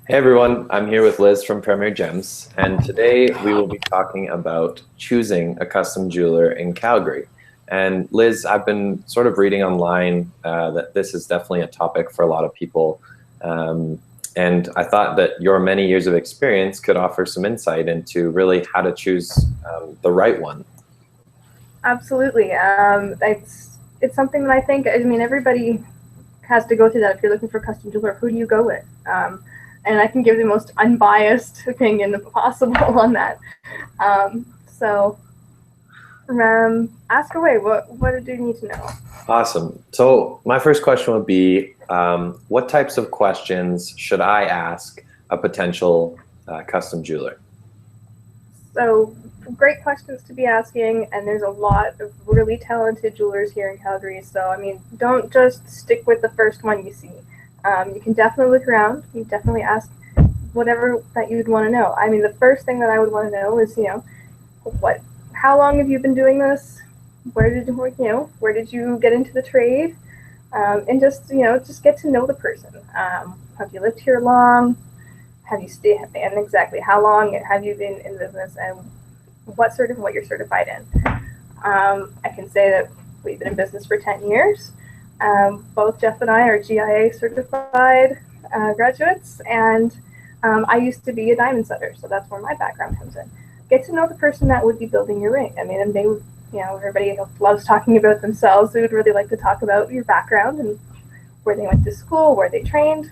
Hey everyone, I'm here with Liz from Premier Gems, and today we will be talking about choosing a custom jeweler in Calgary. And Liz, I've been sort of reading online that this is definitely a topic for a lot of people. Um, and I thought that your many years of experience could offer some insight into really how to choose the right one. Absolutely. It's something that I mean, everybody has to go through that. If you're looking for a custom jeweler, who do you go with? And I can give the most unbiased opinion possible on that. So ask away. What do you need to know? Awesome. So my first question would be, what types of questions should I ask a potential custom jeweler? So great questions to be asking, and there's a lot of really talented jewelers here in Calgary. So I mean, don't just stick with the first one you see. You can definitely look around. You definitely ask whatever that you'd want to know. I mean, the first thing that I would want to know is, how long have you been doing this? Where did you get into the trade? And just get to know the person. Have you lived here long? Have you stayed, and exactly how long have you been in business, and what you're certified in? I can say that we've been in business for 10 years. Both Jeff and I are GIA certified graduates, and I used to be a diamond setter, so that's where my background comes in. Get to know the person that would be building your ring. I mean, and they would, everybody loves talking about themselves. They would really like to talk about your background and where they went to school, where they trained,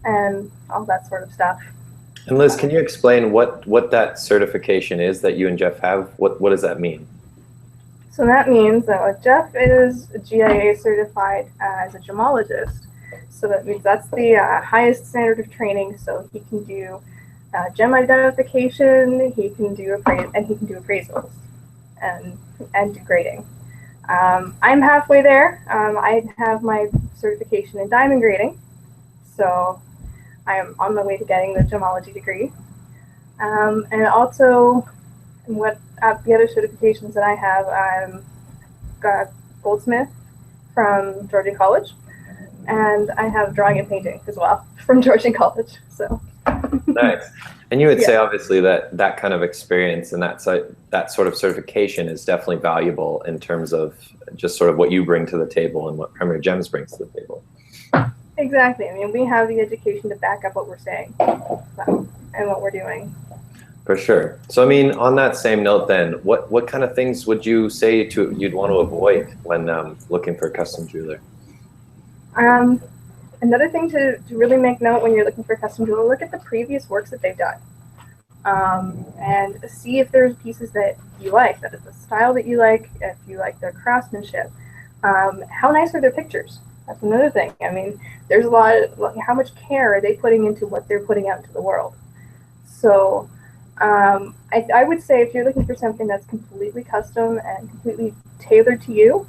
and all that sort of stuff. And Liz, can you explain what that certification is that you and Jeff have? What does that mean? So that means that Jeff is GIA certified as a gemologist. So that means that's the highest standard of training. So he can do gem identification, he can do appraisals, and do grading. I'm halfway there. I have my certification in diamond grading, so I am on my way to getting the gemology degree. And also, the other certifications that I have, I'm got goldsmith from Georgian College, and I have drawing and painting as well from Georgian College. So nice. And you would say obviously that kind of experience and that sort of certification is definitely valuable in terms of just sort of what you bring to the table and what Premier Gems brings to the table. Exactly. I mean, we have the education to back up what we're saying and what we're doing. For sure. So, I mean, on that same note then, what kind of things would you say you'd want to avoid when looking for a custom jeweler? Another thing to really make note when you're looking for a custom jeweler, look at the previous works that they've done. And see if there's pieces that you like, that is the style that you like, if you like their craftsmanship. How nice are their pictures? That's another thing. I mean, there's a lot of, how much care are they putting into what they're putting out into the world? So I would say if you're looking for something that's completely custom and completely tailored to you,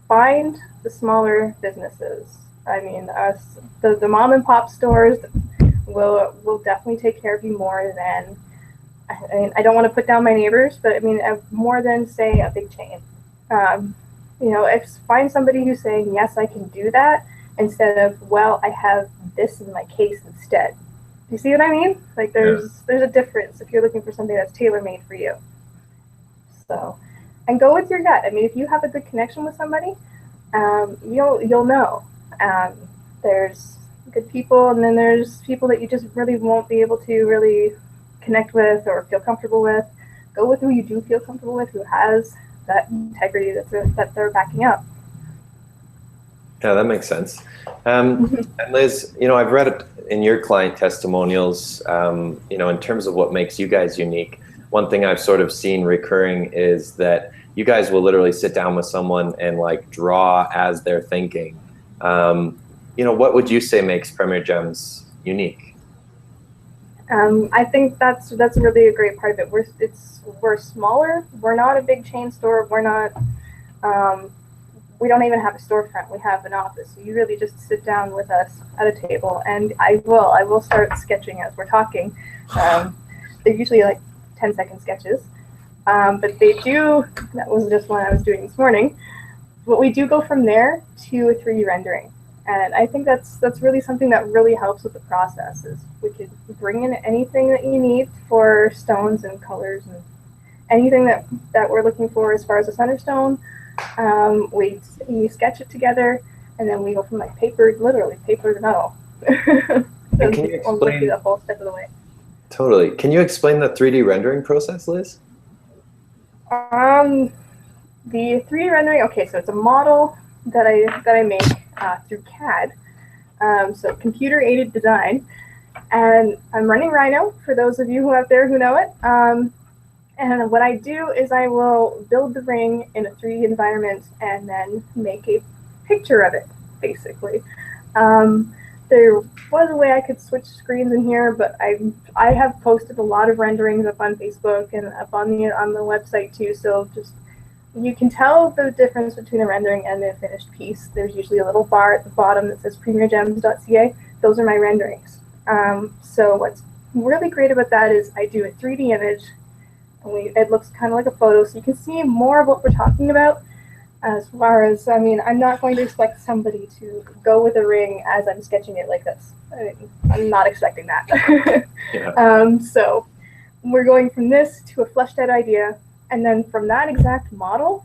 find the smaller businesses. I mean, the mom and pop stores will definitely take care of you more than, I mean, I don't want to put down my neighbors, but I mean, more than, say, a big chain. Find somebody who's saying, yes, I can do that, instead of, well, I have this in my case instead. You see what I mean? Like there's a difference if you're looking for something that's tailor-made for you. So, and go with your gut. I mean, if you have a good connection with somebody, you'll know. There's good people, and then there's people that you just really won't be able to really connect with or feel comfortable with. Go with who you do feel comfortable with, who has that integrity that they're backing up. Yeah, that makes sense. And Liz, I've read it in your client testimonials, in terms of what makes you guys unique. One thing I've sort of seen recurring is that you guys will literally sit down with someone and like draw as they're thinking. What would you say makes Premier Gems unique? I think that's really a great part of it. We're smaller. We're not a big chain store. We're not. We don't even have a storefront. We have an office. So you really just sit down with us at a table, and I will start sketching as we're talking. They're usually like 10-second sketches, but they do. That was just one I was doing this morning. But we do go from there to a 3D rendering, And I think that's really something that really helps with the process. Is we could bring in anything that you need for stones and colors and anything that we're looking for as far as a center stone. We sketch it together, and then we go from like literally paper to metal. So can you explain the whole step of the way? Totally. Can you explain the 3D rendering process, Liz? The 3D rendering. Okay, so it's a model that I make through CAD. So computer aided design, and I'm running Rhino for those of you out there who know it. And what I do is I will build the ring in a 3D environment and then make a picture of it, basically. There was a way I could switch screens in here, but I have posted a lot of renderings up on Facebook and up on the website too. So just you can tell the difference between a rendering and the finished piece. There's usually a little bar at the bottom that says premiergems.ca. Those are my renderings. So what's really great about that is I do a 3D image. It looks kind of like a photo, so you can see more of what we're talking about. As far as, I mean, I'm not going to expect somebody to go with a ring as I'm sketching it like this. I'm not expecting that. Yeah. So we're going from this to a fleshed out idea, and then from that exact model,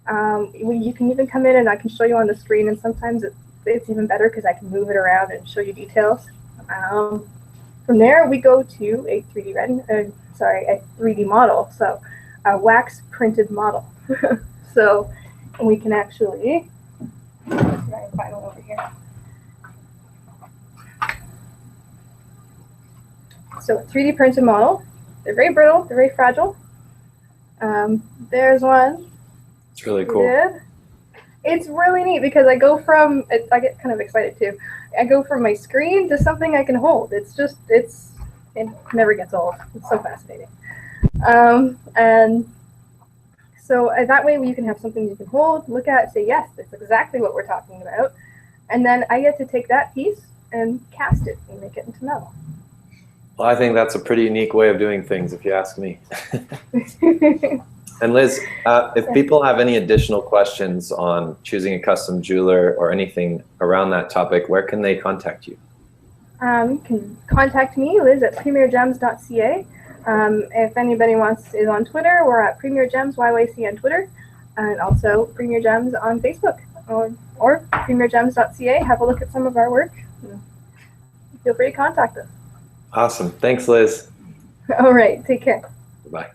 you can even come in and I can show you on the screen, and sometimes it's even better because I can move it around and show you details. From there, we go to a 3D model, so a wax printed model. So we can actually, try and find one over here. So a 3D printed model, they're very brittle, they're very fragile. There's one. It's really cool. It's really neat because I go from, I get kind of excited too. I go from my screen to something I can hold. It never gets old. It's so fascinating. And so that way you can have something you can hold, look at, say, yes, that's exactly what we're talking about. And then I get to take that piece and cast it and make it into metal. Well, I think that's a pretty unique way of doing things, if you ask me. And Liz, if people have any additional questions on choosing a custom jeweler or anything around that topic, where can they contact you? You can contact me, Liz, at premiergems.ca. If anybody is on Twitter, we're at premiergems YYC on Twitter, and also premiergems on Facebook, or premiergems.ca. Have a look at some of our work. Feel free to contact us. Awesome. Thanks, Liz. All right. Take care. Bye.